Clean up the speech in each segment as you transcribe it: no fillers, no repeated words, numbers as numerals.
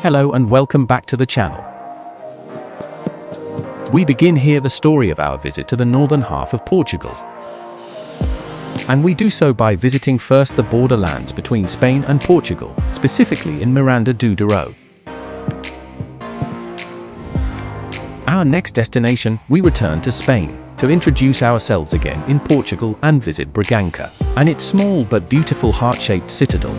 Hello and welcome back to the channel. We begin here the story of our visit to the northern half of Portugal. And we do so by visiting first the borderlands between Spain and Portugal, specifically in Miranda do Douro. Our next destination, we return to Spain, to introduce ourselves again in Portugal and visit Bragança, and its small but beautiful heart-shaped citadel.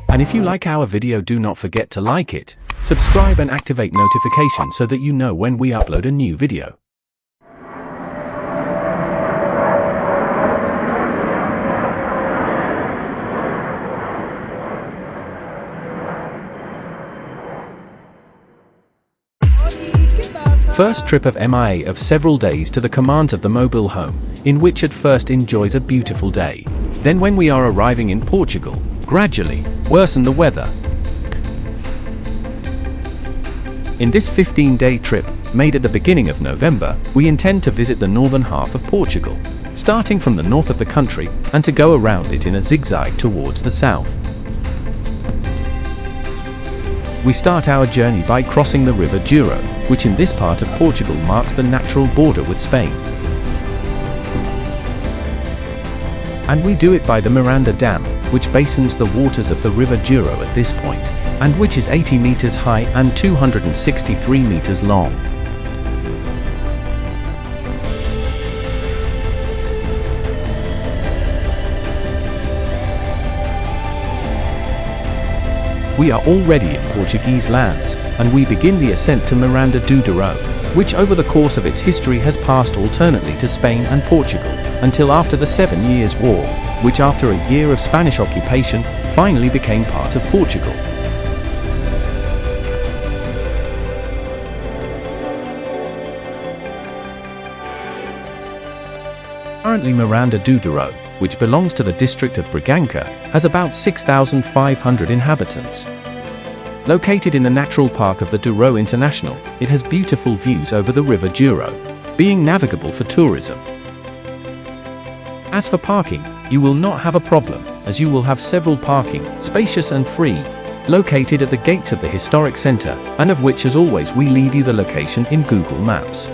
And if you like our video, do not forget to like it, subscribe and activate notifications so that you know when we upload a new video. First trip of MIA of several days to the commands of the mobile home, in which at first enjoys a beautiful day. Then when we are arriving in Portugal, gradually worsen the weather. In this 15-day trip, made at the beginning of November, we intend to visit the northern half of Portugal, starting from the north of the country, and to go around it in a zigzag towards the south. We start our journey by crossing the river Douro, which in this part of Portugal marks the natural border with Spain. And we do it by the Miranda Dam, which basins the waters of the river Douro at this point, and which is 80 meters high and 263 meters long. We are already in Portuguese lands, and we begin the ascent to Miranda do Douro, which over the course of its history has passed alternately to Spain and Portugal, until after the 7 Years' War, which after a year of Spanish occupation, finally became part of Portugal. Currently Miranda do Douro, which belongs to the district of Bragança, has about 6,500 inhabitants. Located in the natural park of the Douro International, it has beautiful views over the river Douro, being navigable for tourism. As for parking, you will not have a problem, as you will have several parking, spacious and free, located at the gates of the historic centre, and of which as always we leave you the location in Google Maps.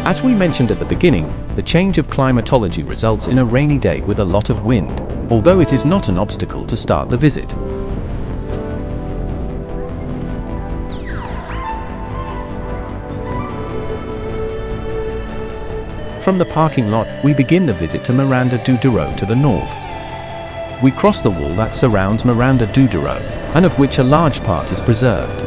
As we mentioned at the beginning, the change of climatology results in a rainy day with a lot of wind, although it is not an obstacle to start the visit. From the parking lot, we begin the visit to Miranda do Douro to the north. We cross the wall that surrounds Miranda do Douro, and of which a large part is preserved.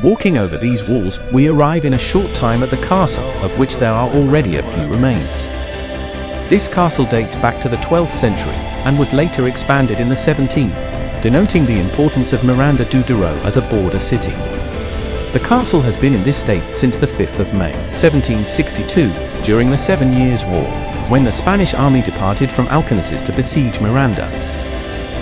Walking over these walls, we arrive in a short time at the castle, of which there are already a few remains. This castle dates back to the 12th century, and was later expanded in the 17th, denoting the importance of Miranda do Douro as a border city. The castle has been in this state since the 5th of May, 1762, during the 7 Years' War, when the Spanish army departed from Alcañices to besiege Miranda.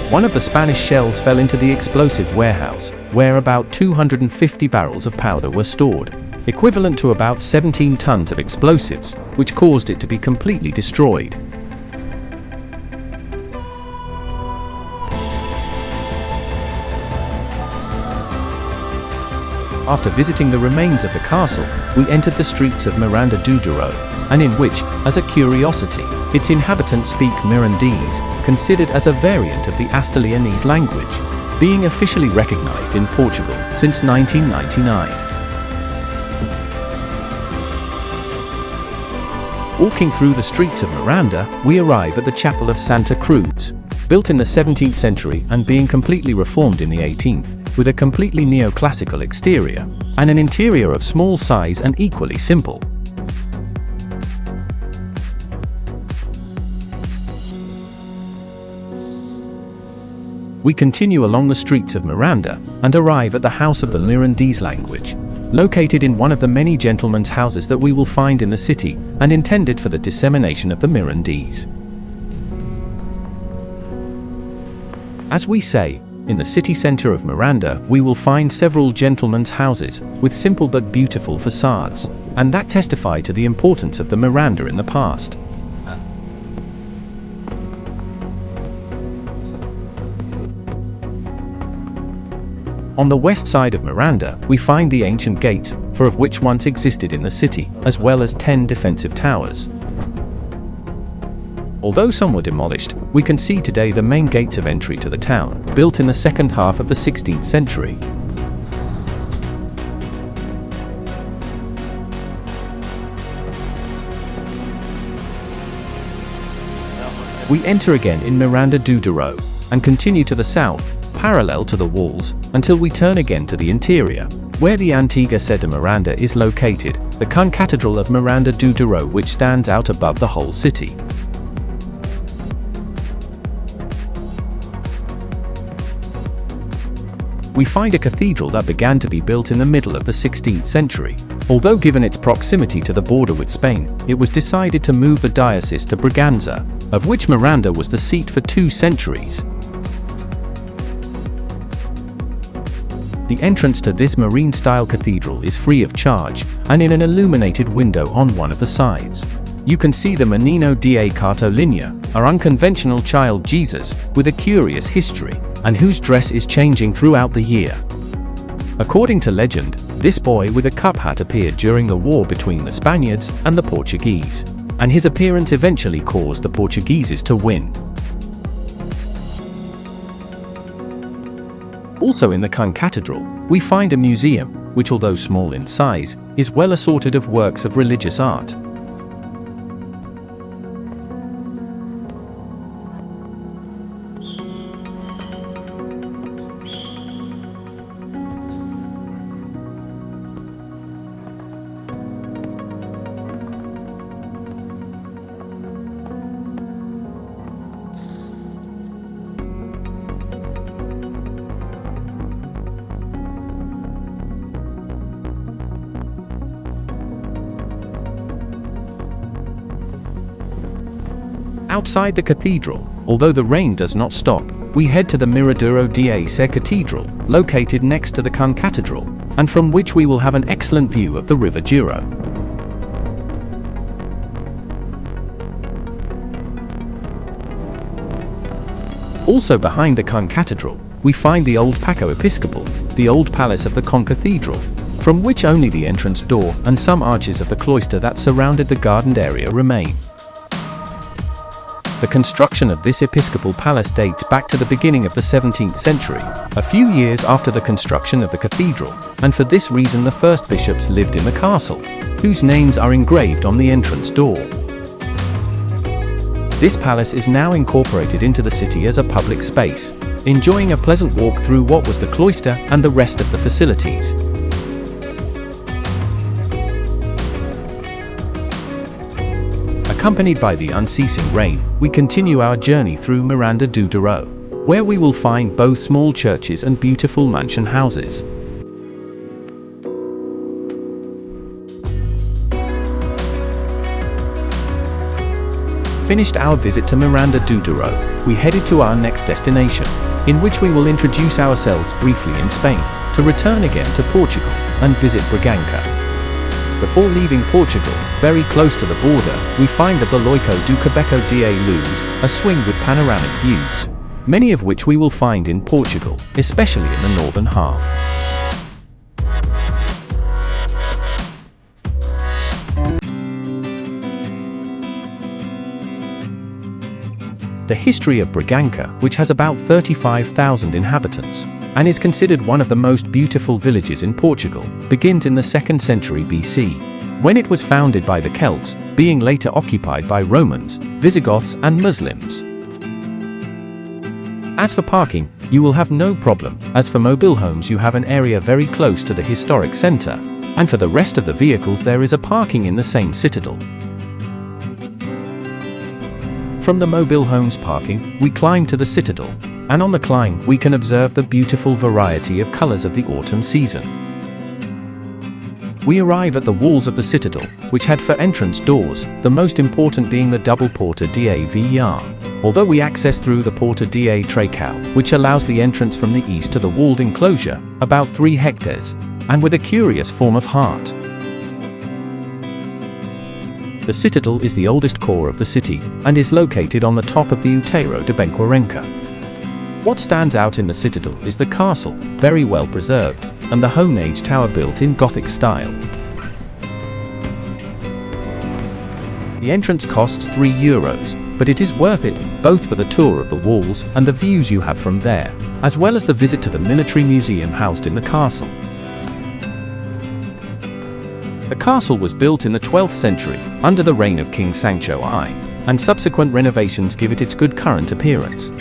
One of the Spanish shells fell into the explosive warehouse, where about 250 barrels of powder were stored, equivalent to about 17 tons of explosives, which caused it to be completely destroyed. After visiting the remains of the castle, we entered the streets of Miranda do Douro, and in which, as a curiosity, its inhabitants speak Mirandese, considered as a variant of the Asturianese language, being officially recognized in Portugal since 1999. Walking through the streets of Miranda, we arrive at the Chapel of Santa Cruz, built in the 17th century and being completely reformed in the 18th, with a completely neoclassical exterior, and an interior of small size and equally simple. We continue along the streets of Miranda, and arrive at the House of the Mirandese language, located in one of the many gentlemen's houses that we will find in the city, and intended for the dissemination of the Mirandese. As we say, in the city center of Miranda, we will find several gentlemen's houses with simple but beautiful facades, and that testify to the importance of the Miranda in the past. On the west side of Miranda, we find the ancient gates, four of which once existed in the city, as well as 10 defensive towers. Although some were demolished, we can see today the main gates of entry to the town, built in the second half of the 16th century. We enter again in Miranda do Douro, and continue to the south, parallel to the walls, until we turn again to the interior, where the Antiga Sé de Miranda is located, the co-cathedral of Miranda do Douro, which stands out above the whole city. We find a cathedral that began to be built in the middle of the 16th century. Although given its proximity to the border with Spain, it was decided to move the diocese to Bragança, of which Miranda was the seat for 2 centuries. The entrance to this marine-style cathedral is free of charge, and in an illuminated window on one of the sides, you can see the Menino da Cartolinha, our unconventional child Jesus, with a curious history, and whose dress is changing throughout the year. According to legend, this boy with a cup hat appeared during the war between the Spaniards and the Portuguese, and his appearance eventually caused the Portuguese to win. Also in the co-cathedral, we find a museum, which although small in size, is well assorted of works of religious art. Outside the cathedral, although the rain does not stop, we head to the Miradero da Sé Cathedral, located next to the co-cathedral, and from which we will have an excellent view of the River Douro. Also behind the co-cathedral, we find the old Paco Episcopal, the old palace of the co-cathedral, from which only the entrance door and some arches of the cloister that surrounded the gardened area remain. The construction of this episcopal palace dates back to the beginning of the 17th century, a few years after the construction of the cathedral, and for this reason the first bishops lived in the castle, whose names are engraved on the entrance door. This palace is now incorporated into the city as a public space, enjoying a pleasant walk through what was the cloister and the rest of the facilities. Accompanied by the unceasing rain, we continue our journey through Miranda do Douro, where we will find both small churches and beautiful mansion houses. Finished our visit to Miranda do Douro, we headed to our next destination, in which we will introduce ourselves briefly in Spain, to return again to Portugal and visit Bragança. Before leaving Portugal, very close to the border, we find the Baloico do Quebeco da Luz, a swing with panoramic views, many of which we will find in Portugal, especially in the northern half. The history of Bragança, which has about 35,000 inhabitants, and is considered one of the most beautiful villages in Portugal, begins in the 2nd century BC, when it was founded by the Celts, being later occupied by Romans, Visigoths and Muslims. As for parking, you will have no problem, as for mobile homes you have an area very close to the historic centre, and for the rest of the vehicles there is a parking in the same citadel. From the mobile homes parking, we climb to the citadel, and on the climb we can observe the beautiful variety of colors of the autumn season. We arrive at the walls of the citadel, which had 4 entrance doors, the most important being the double porta da VR, although we access through the Porta da Tracao, which allows the entrance from the east to the walled enclosure, about 3 hectares, and with a curious form of heart. The citadel is the oldest core of the city, and is located on the top of the Outeiro de Benquerenca. What stands out in the citadel is the castle, very well preserved, and the Home-Age tower built in Gothic style. The entrance costs €3, but it is worth it, both for the tour of the walls and the views you have from there, as well as the visit to the military museum housed in the castle. The castle was built in the 12th century, under the reign of King Sancho I, and subsequent renovations give it its good current appearance.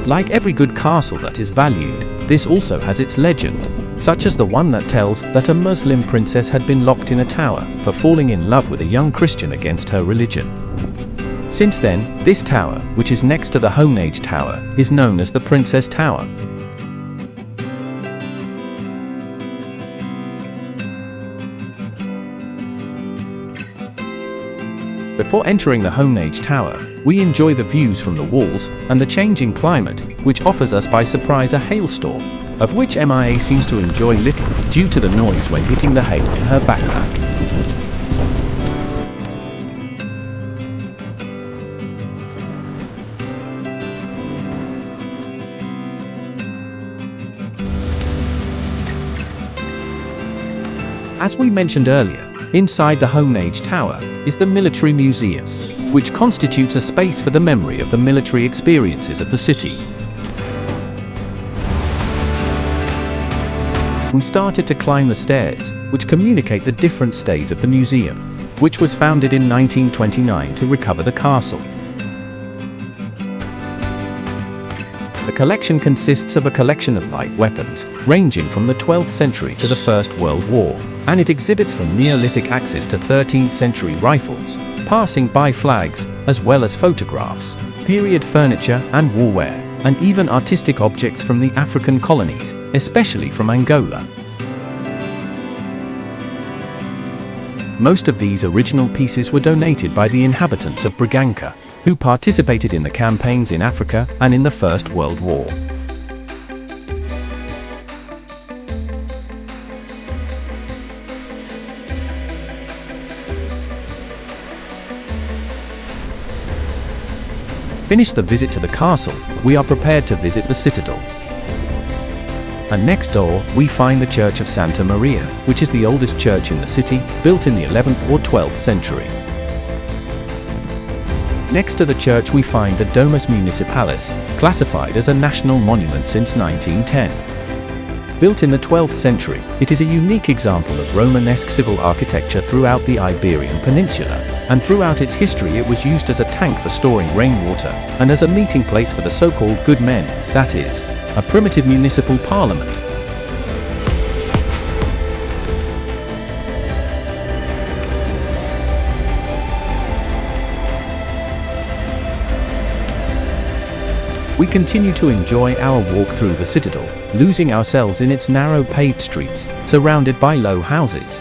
Like every good castle that is valued, this also has its legend, such as the one that tells that a Muslim princess had been locked in a tower for falling in love with a young Christian against her religion. Since then, this tower, which is next to the Home-Age tower, is known as the Princess Tower. Before entering the Home-Age tower, we enjoy the views from the walls and the changing climate, which offers us by surprise a hailstorm, of which MIA seems to enjoy little due to the noise when hitting the hail in her backpack. As we mentioned earlier, inside the Home-Age tower is the Military Museum, which constitutes a space for the memory of the military experiences of the city. We started to climb the stairs, which communicate the different stays of the museum, which was founded in 1929 to recover the castle. The collection consists of a collection of light weapons, ranging from the 12th century to the First World War, and it exhibits from Neolithic axes to 13th century rifles, passing by flags, as well as photographs, period furniture and warware, and even artistic objects from the African colonies, especially from Angola. Most of these original pieces were donated by the inhabitants of Bragança, who participated in the campaigns in Africa and in the First World War. Finish the visit to the castle, we are prepared to visit the citadel. And next door, we find the Church of Santa Maria, which is the oldest church in the city, built in the 11th or 12th century. Next to the church we find the Domus Municipalis, classified as a national monument since 1910. Built in the 12th century, it is a unique example of Romanesque civil architecture throughout the Iberian Peninsula, and throughout its history it was used as a tank for storing rainwater, and as a meeting place for the so-called good men, that is, a primitive municipal parliament. We continue to enjoy our walk through the citadel, losing ourselves in its narrow paved streets, surrounded by low houses.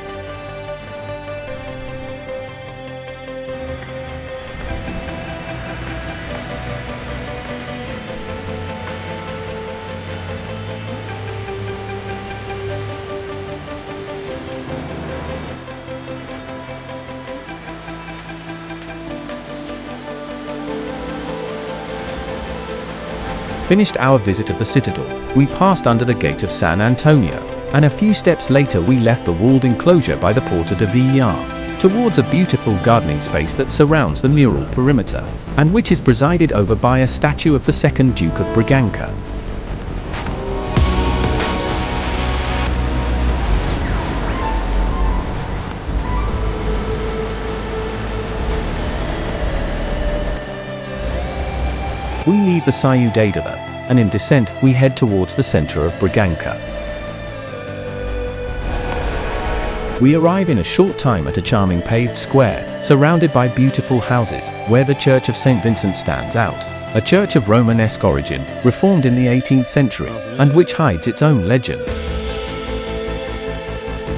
Finished our visit of the citadel, we passed under the gate of San Antonio, and a few steps later we left the walled enclosure by the Porta de Villar, towards a beautiful gardening space that surrounds the mural perimeter, and which is presided over by a statue of the second Duke of Bragança. We leave the Ciudadela, and in descent we head towards the center of Bragança. We arrive in a short time at a charming paved square, surrounded by beautiful houses, where the Church of St. Vincent stands out, a church of Romanesque origin, reformed in the 18th century, and which hides its own legend.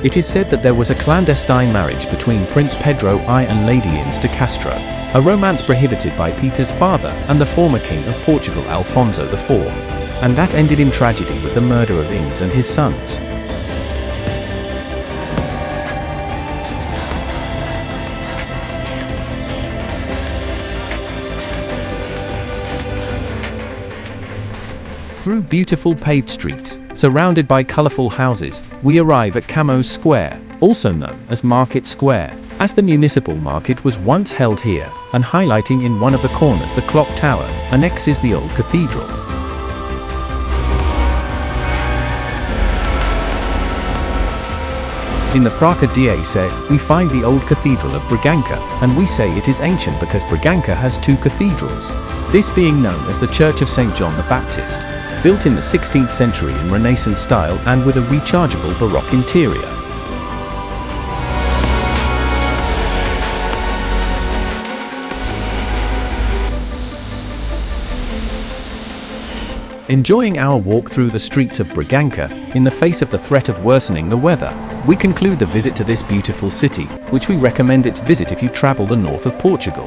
It is said that there was a clandestine marriage between Prince Pedro I and Lady Inés de Castro, a romance prohibited by Peter's father and the former King of Portugal Alfonso IV, and that ended in tragedy with the murder of Inés and his sons. Through beautiful paved streets, surrounded by colourful houses, we arrive at Camões Square, also known as Market Square, as the municipal market was once held here, and highlighting in one of the corners the clock tower, annexes the old cathedral. In the Praça de Sé, we find the old cathedral of Bragança, and we say it is ancient because Bragança has two cathedrals, this being known as the Church of St. John the Baptist, built in the 16th century in Renaissance style and with a rechargeable Baroque interior. Enjoying our walk through the streets of Bragança, in the face of the threat of worsening the weather, we conclude the visit to this beautiful city, which we recommend it to visit if you travel the north of Portugal.